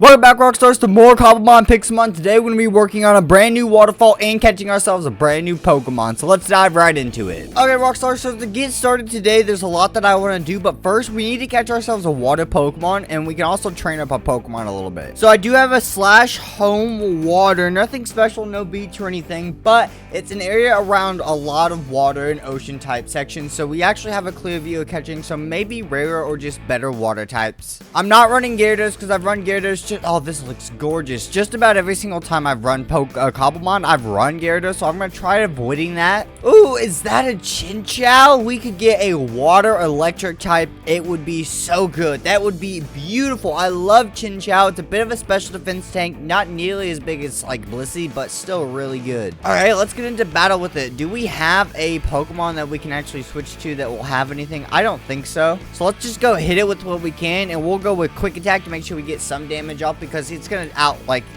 Welcome back, Rockstars, to more Cobblemon Pixelmon. Today we're going to be working on a brand new waterfall and catching ourselves a brand new Pokemon. So let's dive right into it. Okay, Rockstars, so to get started today, there's a lot that I want to do. But first, we need to catch ourselves a water Pokemon. And we can also train up a Pokemon a little bit. So I do have a slash home water. Nothing special, no beach or anything. But it's an area around a lot of water and ocean type sections. So we actually have a clear view of catching some maybe rarer or just better water types. I'm not running Gyarados because I've run Gyarados. Oh, this looks gorgeous. Just about every single time I've run Cobblemon, I've run Gyarados, so I'm going to try avoiding that. Ooh, is that a Chinchou? We could get a water electric type. It would be so good. That would be beautiful. I love Chinchou. It's a bit of a special defense tank. Not nearly as big as, like, Blissey, but still really good. Alright, let's get into battle with it. Do we have a Pokemon that we can actually switch to that will have anything? I don't think so. So let's just go hit it with what we can, and we'll go with Quick Attack to make sure we get some damage off, because it's gonna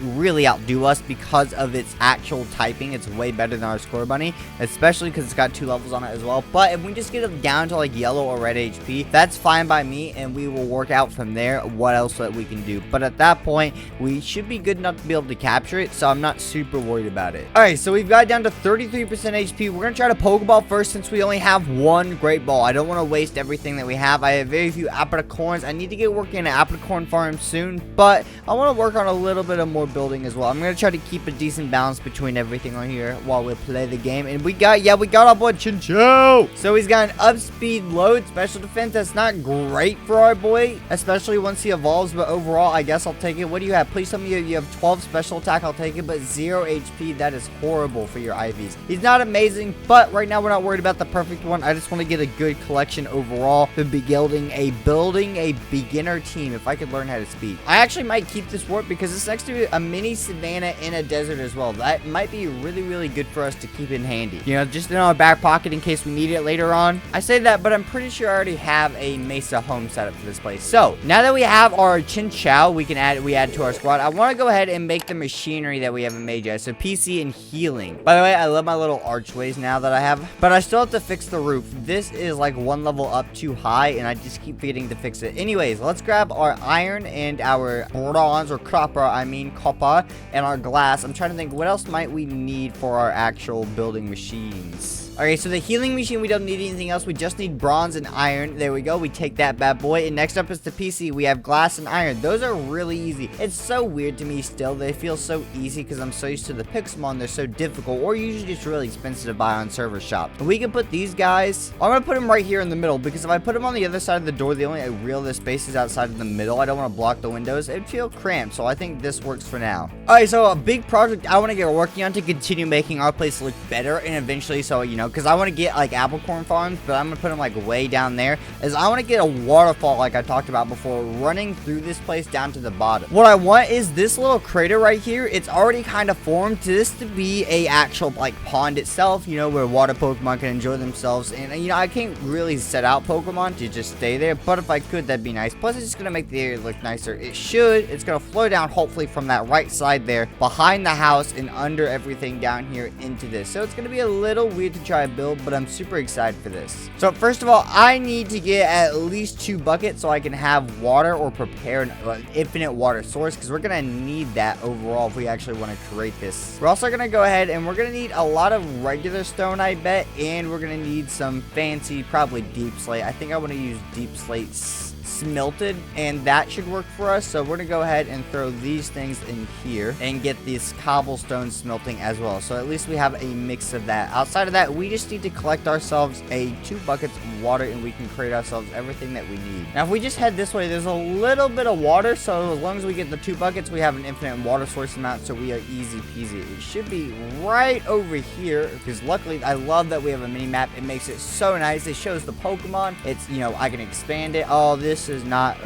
really outdo us because of its actual typing. It's way better than our Score Bunny, especially because it's got 2 levels on it as well. But if we just get it down to like yellow or red HP, that's fine by me, and we will work out from there what else that we can do. But at that point, we should be good enough to be able to capture it, so I'm not super worried about it. Alright, so we've got down to 33% HP. We're gonna try to Pokeball first, since we only have one Great Ball. I don't want to waste everything that we have. I have very few Apricorns. I need to get working an Apricorn farm soon, but I want to work on a little bit of more building as well. I'm going to try to keep a decent balance between everything on here while we play the game. And we got our boy Chinchou. So he's got an up speed, load, special defense. That's not great for our boy, especially once he evolves, but overall, I guess I'll take it. What do you have? Please tell me you have 12 special attack. I'll take it, but 0 HP. That is horrible for your IVs. He's not amazing, but right now we're not worried about the perfect one. I just want to get a good collection overall to be building a beginner team if I could learn how to speak. I actually might keep this warp because it's next to a mini savanna in a desert as well. That might be really good for us to keep in handy, you know, just in our back pocket in case we need it later on. I say that, but I'm pretty sure I already have a Mesa home setup for this place. So now that we have our Chinchou, we add to our squad. I want to go ahead and make the machinery that we haven't made yet. So PC and healing. By the way, I love my little archways now that I have, but I still have to fix the roof. This is like 1 level up too high, and I just keep forgetting to fix it. Anyways, let's grab our iron and our bronze, or copper, copper, and our glass. I'm trying to think, what else might we need for our actual building machines? Okay, so the healing machine, we don't need anything else. We just need bronze and iron. There we go. We take that bad boy. And next up is the PC. We have glass and iron. Those are really easy. It's so weird to me still. They feel so easy because I'm so used to the Pixelmon. They're so difficult, or usually just really expensive to buy on server shop. And we can put these guys, I'm going to put them right here in the middle, because if I put them on the other side of the door, the only real space is outside of the middle. I don't want to block the windows. It'd feel cramped, so I think this works for now. Alright, so a big project I want to get working on to continue making our place look better, and eventually, so, you know, because I want to get like Apricorn farms, but I'm going to put them like way down there, is I want to get a waterfall like I talked about before, running through this place down to the bottom. What I want is this little crater right here. It's already kind of formed to this to be a actual like pond itself, you know, where water Pokemon can enjoy themselves. And you know, I can't really set out Pokemon to just stay there, but if I could, that'd be nice. Plus, it's just going to make the area look nicer. It's going to flow down hopefully from that right side there, behind the house and under everything down here into this. So it's going to be a little weird to try and build, but I'm super excited for this. So first of all, I need to get at least 2 buckets so I can have water, or prepare an infinite water source, because we're going to need that overall if we actually want to create this. We're also going to go ahead and we're going to need a lot of regular stone, I bet, and we're going to need some fancy, probably deep slate. I think I want to use deep slate smelted, and that should work for us. So we're gonna go ahead and throw these things in here and get this cobblestone smelting as well, so at least we have a mix of that. Outside of that, we just need to collect ourselves 2 buckets of water, and we can create ourselves everything that we need. Now if we just head this way, there's a little bit of water, so as long as we get the 2 buckets, we have an infinite water source amount, so we are easy peasy. It should be right over here, because luckily I love that we have a mini map. It makes it so nice. It shows the Pokemon. It's, you know, I can expand it. Oh, this is not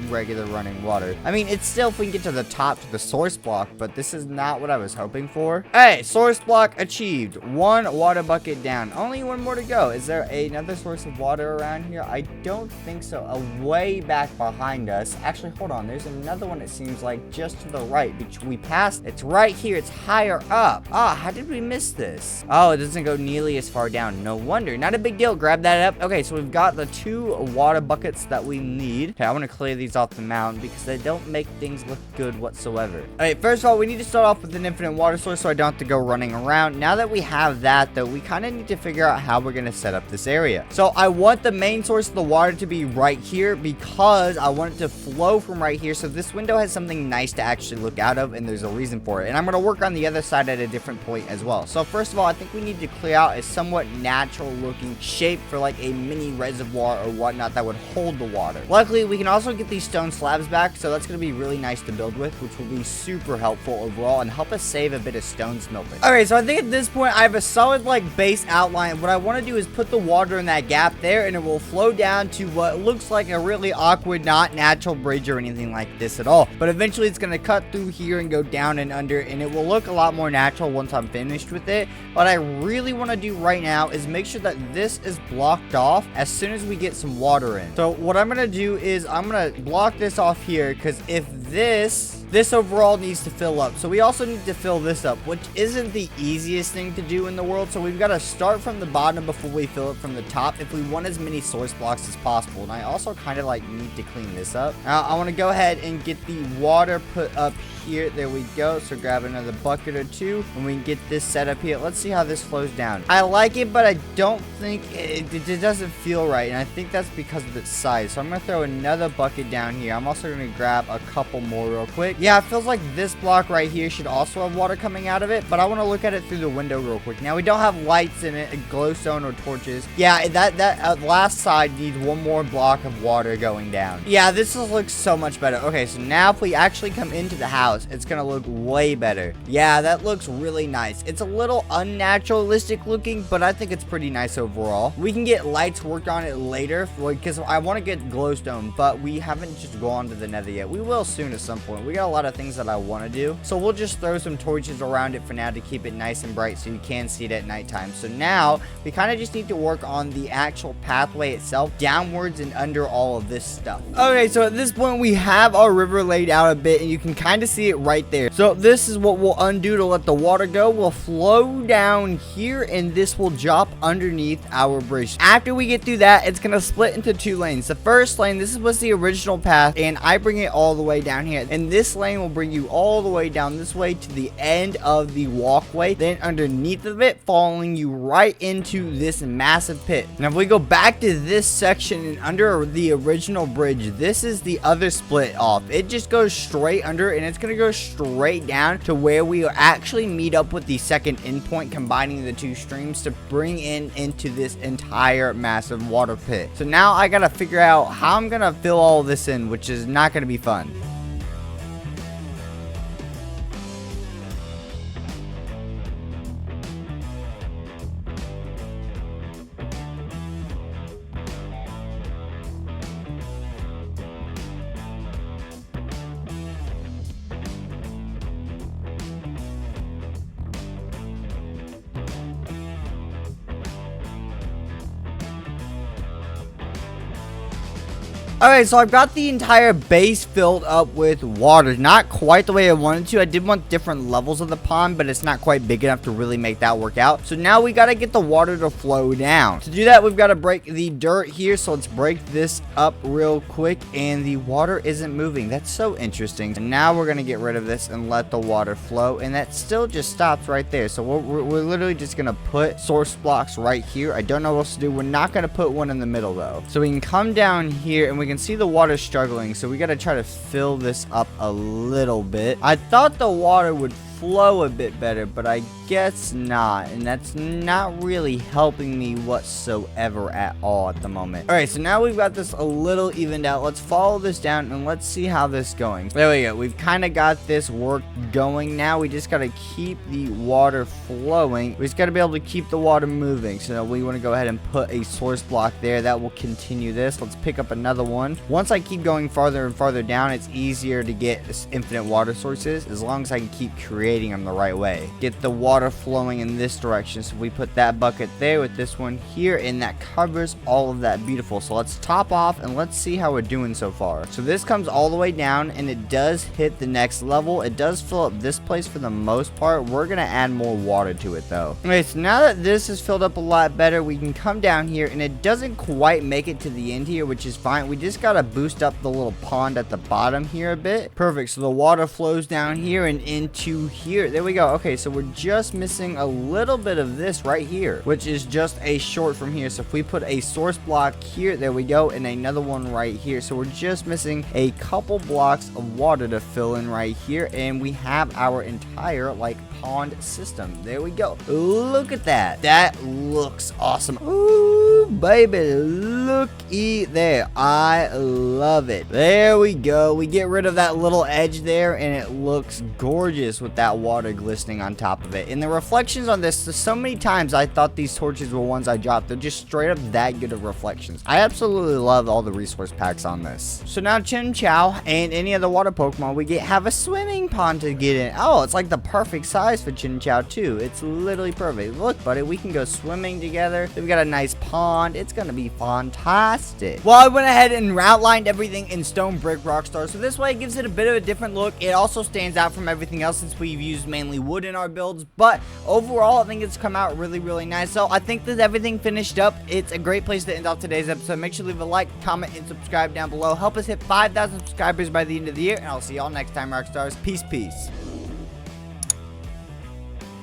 regular running water. I mean, it's still, if we can get to the top, to the source block, but this is not what I was hoping for. Hey, source block achieved. 1 water bucket down. Only 1 more to go. Is there another source of water around here? I don't think so. Way back behind us. Actually, hold on. There's another one, it seems like, just to the right, which we passed. It's right here. It's higher up. Ah, how did we miss this? Oh, it doesn't go nearly as far down. No wonder. Not a big deal. Grab that up. Okay, so we've got the 2 water buckets that we need. Okay, I want to clear these off the mountain because they don't make things look good whatsoever. Alright, first of all, we need to start off with an infinite water source so I don't have to go running around. Now that we have that, though, we kind of need to figure out how we're going to set up this area. So I want the main source of the water to be right here because I want it to flow from right here. So this window has something nice to actually look out of, and there's a reason for it. And I'm going to work on the other side at a different point as well. So first of all, I think we need to clear out a somewhat natural looking shape for like a mini reservoir or whatnot that would hold the water. Luckily, we can also get these stone slabs back, so that's going to be really nice to build with, which will be super helpful overall and help us save a bit of stone smelting. Alright, so I think at this point I have a solid like base outline. What I want to do is put the water in that gap there, and it will flow down to what looks like a really awkward, not natural bridge or anything like this at all. But eventually it's going to cut through here and go down and under, and it will look a lot more natural once I'm finished with it. What I really want to do right now is make sure that this is blocked off as soon as we get some water in. So what I'm going to do is I'm going to block this off here, because if this overall needs to fill up. So we also need to fill this up, which isn't the easiest thing to do in the world. So we've got to start from the bottom before we fill it from the top if we want as many source blocks as possible. And I also kind of like need to clean this up. Now I want to go ahead and get the water put up here. There we go. So grab another bucket or two and we can get this set up here. Let's see how this flows down. I like it, but I don't think it doesn't feel right. And I think that's because of its size. So I'm going to throw another bucket down here. I'm also going to grab a couple more real quick. Yeah, it feels like this block right here should also have water coming out of it, but I want to look at it through the window real quick. Now we don't have lights in it, a glowstone or torches. Yeah, that last side needs one more block of water going down. Yeah, this looks so much better. Okay, so now if we actually come into the house, it's gonna look way better. Yeah, that looks really nice. It's a little unnaturalistic looking, but I think it's pretty nice overall. We can get lights worked on it later because I want to get glowstone, but we haven't just gone to the nether yet. We will soon at some point. We got a lot of things that I want to do, so we'll just throw some torches around it for now to keep it nice and bright so you can see it at nighttime. So now we kind of just need to work on the actual pathway itself downwards and under all of this stuff. Okay, so at this point we have our river laid out a bit, and you can kind of see it right there. So this is what we'll undo to let the water go. We'll flow down here, and this will drop underneath our bridge. After we get through that, it's gonna split into two lanes. The first lane, this was the original path, and I bring it all the way down here, and this lane will bring you all the way down this way to the end of the walkway, then underneath of it, following you right into this massive pit. Now if we go back to this section and under the original bridge, this is the other split off. It just goes straight under, and it's gonna go straight down to where we actually meet up with the second endpoint, combining the two streams to bring into this entire massive water pit. So now I gotta figure out how I'm gonna fill all this in, which is not gonna be fun. Alright, so I've got the entire base filled up with water. Not quite the way I wanted to. I did want different levels of the pond, but it's not quite big enough to really make that work out. So now we got to get the water to flow down. To do that, we've got to break the dirt here. So let's break this up real quick, and the water isn't moving. That's so interesting. And now we're going to get rid of this and let the water flow, and that still just stops right there. So we're literally just going to put source blocks right here. I don't know what else to do. We're not going to put one in the middle though. So we can come down here, and we can see the water struggling, so we got to try to fill this up a little bit. I thought the water would flow a bit better, but I guess not, and that's not really helping me whatsoever at all at the moment. All right, so now we've got this a little evened out. Let's follow this down and let's see how this is going. There we go. We've kind of got this work going now. We just got to keep the water flowing. We just got to be able to keep the water moving. So we want to go ahead and put a source block there that will continue this. Let's pick up another one. Once I keep going farther and farther down, it's easier to get infinite water sources as long as I can keep creating creating them the right way. Get the water flowing in this direction. So we put that bucket there with this one here, and that covers all of that beautiful. So let's top off and let's see how we're doing so far. So this comes all the way down, and it does hit the next level. It does fill up this place for the most part. We're gonna add more water to it though. Okay, so now that this is filled up a lot better, we can come down here, and it doesn't quite make it to the end here, which is fine. We just gotta boost up the little pond at the bottom here a bit. Perfect. So the water flows down here and into here. There we go. Okay, so we're just missing a little bit of this right here, which is just a short from here. So if we put a source block here, there we go, and another one right here. So we're just missing a couple blocks of water to fill in right here, and we have our entire like pond system. There we go. Look at that. That looks awesome. Ooh, baby, looky there. I love it. There we go. We get rid of that little edge there, and it looks gorgeous with that water glistening on top of it. And the reflections on this, so many times I thought these torches were ones I dropped. They're just straight up that good of reflections. I absolutely love all the resource packs on this. So now Chinchou and any other water Pokemon we have a swimming pond to get in. Oh, it's like the perfect size for Chinchou too. It's literally perfect. Look, buddy, we can go swimming together. We've got a nice pond. It's gonna be fantastic. Well, I went ahead and outlined everything in stone brick Rockstar, so this way it gives it a bit of a different look. It also stands out from everything else since we've used mainly wood in our builds, but overall I think it's come out really nice. So I think that everything finished up. It's a great place to end off today's episode. Make sure to leave a like, comment, and subscribe down below. Help us hit 5,000 subscribers by the end of the year, and I'll see y'all next time, Rockstars. Peace.